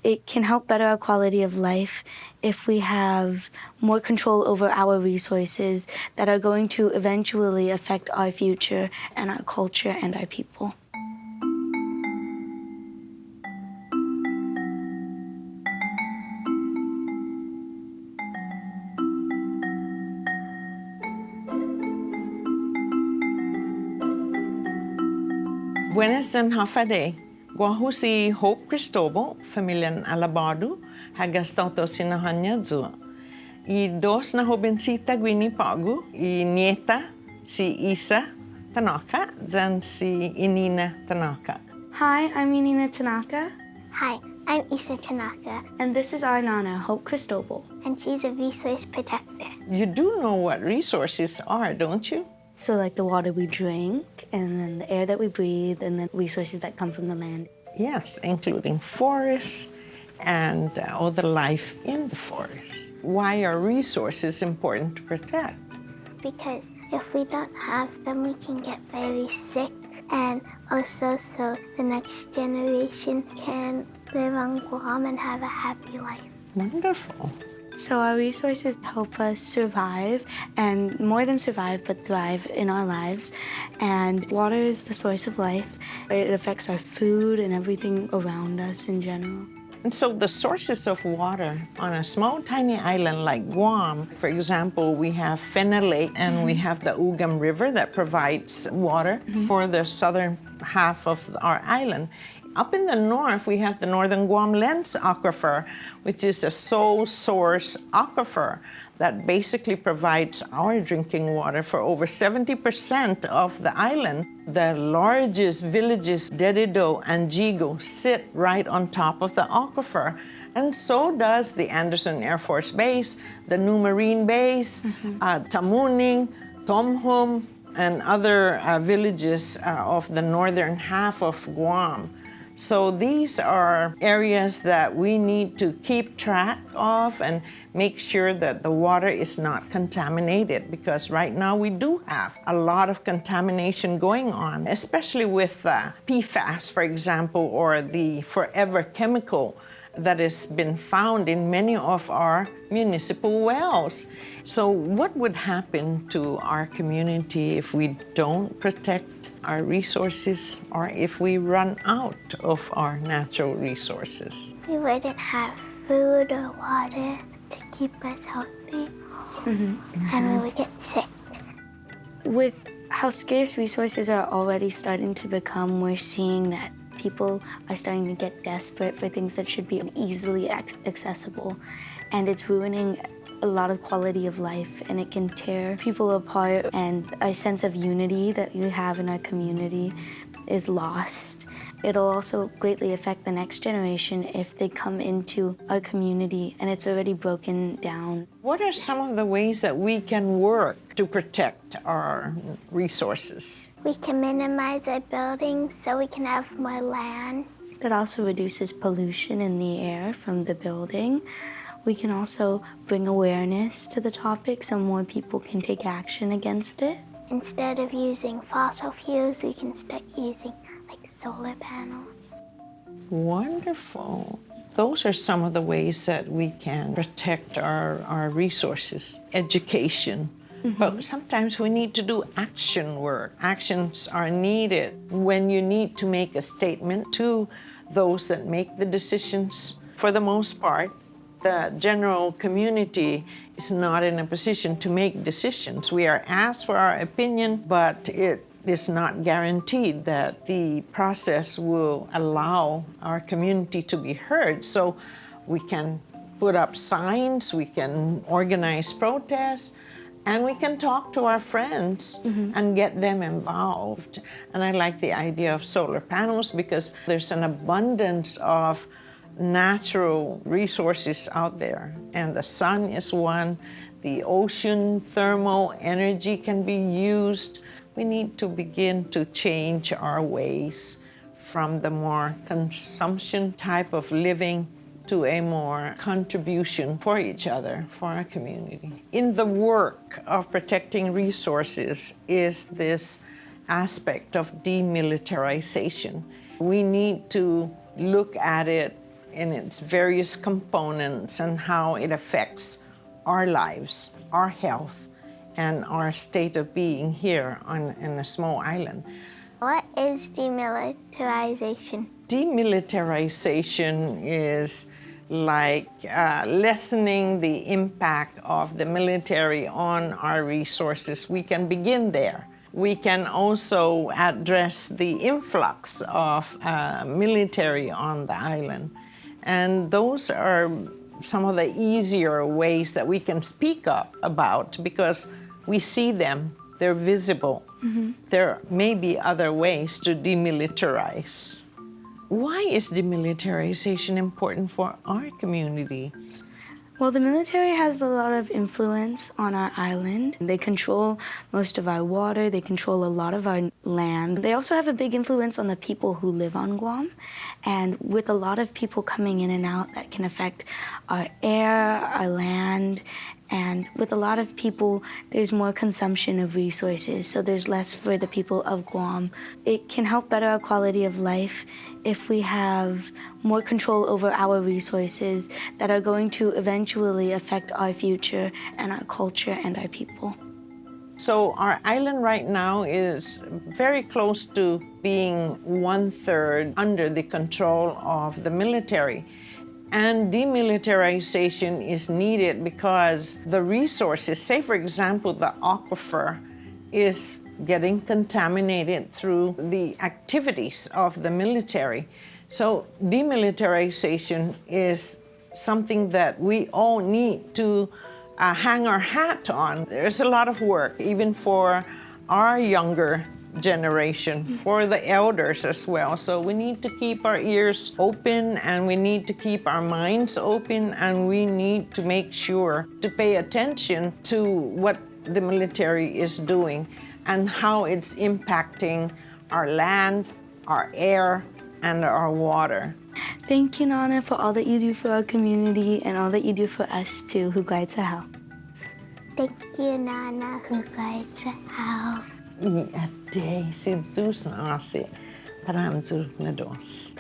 It can help better our quality of life if we have more control over our resources that are going to eventually affect our future and our culture and our people. Buenas den hafade. Guahu si Hope Cristobal, familjen Alabado, hagastauto sinahanya zua. I dos na jovencita Gwini Pagu, I nieta si Isa Tanaka, then si Inina Tanaka. Hi, I'm Inina Tanaka. Hi, I'm Isa Tanaka. And this is our Nana, Hope Cristobal. And she's a resource protector. You do know what resources are, don't you? So like the water we drink, and then the air that we breathe, and the resources that come from the land. Yes, including forests and all the life in the forest. Why are resources important to protect? Because if we don't have them, we can get very sick. And also so the next generation can live on Guam and have a happy life. Wonderful. So our resources help us survive, and more than survive, but thrive in our lives. And water is the source of life. It affects our food and everything around us in general. And so the sources of water on a small, tiny island like Guam, for example, we have Fena Lake and we have the Ugam River that provides water for the southern half of our island. Up in the north, we have the Northern Guam Lens Aquifer, which is a sole source aquifer that basically provides our drinking water for over 70% of the island. The largest villages, Dedido and Jigo, sit right on top of the aquifer. And so does the Anderson Air Force Base, the New Marine Base, Tamuning, Tomhom, and other villages of the northern half of Guam. So these are areas that we need to keep track of and make sure that the water is not contaminated, because right now we do have a lot of contamination going on, especially with PFAS, for example, or the forever chemical that has been found in many of our municipal wells. So what would happen to our community if we don't protect our resources, or if we run out of our natural resources? We wouldn't have food or water to keep us healthy, and we would get sick. With how scarce resources are already starting to become, we're seeing that people are starting to get desperate for things that should be easily accessible, and it's ruining a lot of quality of life, and it can tear people apart, and our sense of unity that we have in our community is lost. It'll also greatly affect the next generation if they come into our community and it's already broken down. What are some of the ways that we can work to protect our resources? We can minimize our buildings so we can have more land. It also reduces pollution in the air from the building. We can also bring awareness to the topic so more people can take action against it. Instead of using fossil fuels, we can start using like solar panels. Wonderful. Those are some of the ways that we can protect our resources. Education. But sometimes we need to do action work. Actions are needed when you need to make a statement to those that make the decisions. For the most part, the general community is not in a position to make decisions. We are asked for our opinion, but it is not guaranteed that the process will allow our community to be heard. So we can put up signs, we can organize protests, and we can talk to our friends and get them involved. And I like the idea of solar panels because there's an abundance of natural resources out there, and the sun is one. The ocean thermal energy can be used. We need to begin to change our ways from the more consumption type of living to a more contribution for each other, for our community. In the work of protecting resources is this aspect of demilitarization. We need to look at it in its various components and how it affects our lives, our health, and our state of being here in a small island. What is demilitarization? Demilitarization is like lessening the impact of the military on our resources. We can begin there. We can also address the influx of military on the island. And those are some of the easier ways that we can speak up about because we see them, they're visible. There may be other ways to demilitarize. Why is demilitarization important for our community? Well, the military has a lot of influence on our island. They control most of our water, they control a lot of our land. They also have a big influence on the people who live on Guam. And with a lot of people coming in and out, that can affect our air, our land. And with a lot of people, there's more consumption of resources, so there's less for the people of Guam. It can help better our quality of life if we have more control over our resources that are going to eventually affect our future and our culture and our people. So our island right now is very close to being 1/3 under the control of the military. And demilitarization is needed because the resources, say for example, the aquifer is getting contaminated through the activities of the military. So demilitarization is something that we all need to hang our hat on. There's a lot of work, even for our younger generation, for the elders as well. So we need to keep our ears open and we need to keep our minds open and we need to make sure to pay attention to what the military is doing and how it's impacting our land, our air, and our water. Thank you, Nana, for all that you do for our community and all that you do for us too, Hugay Tahal. Thank you, Nana, Hugay Tahal. Day, sin sus na asi, param zur na dos.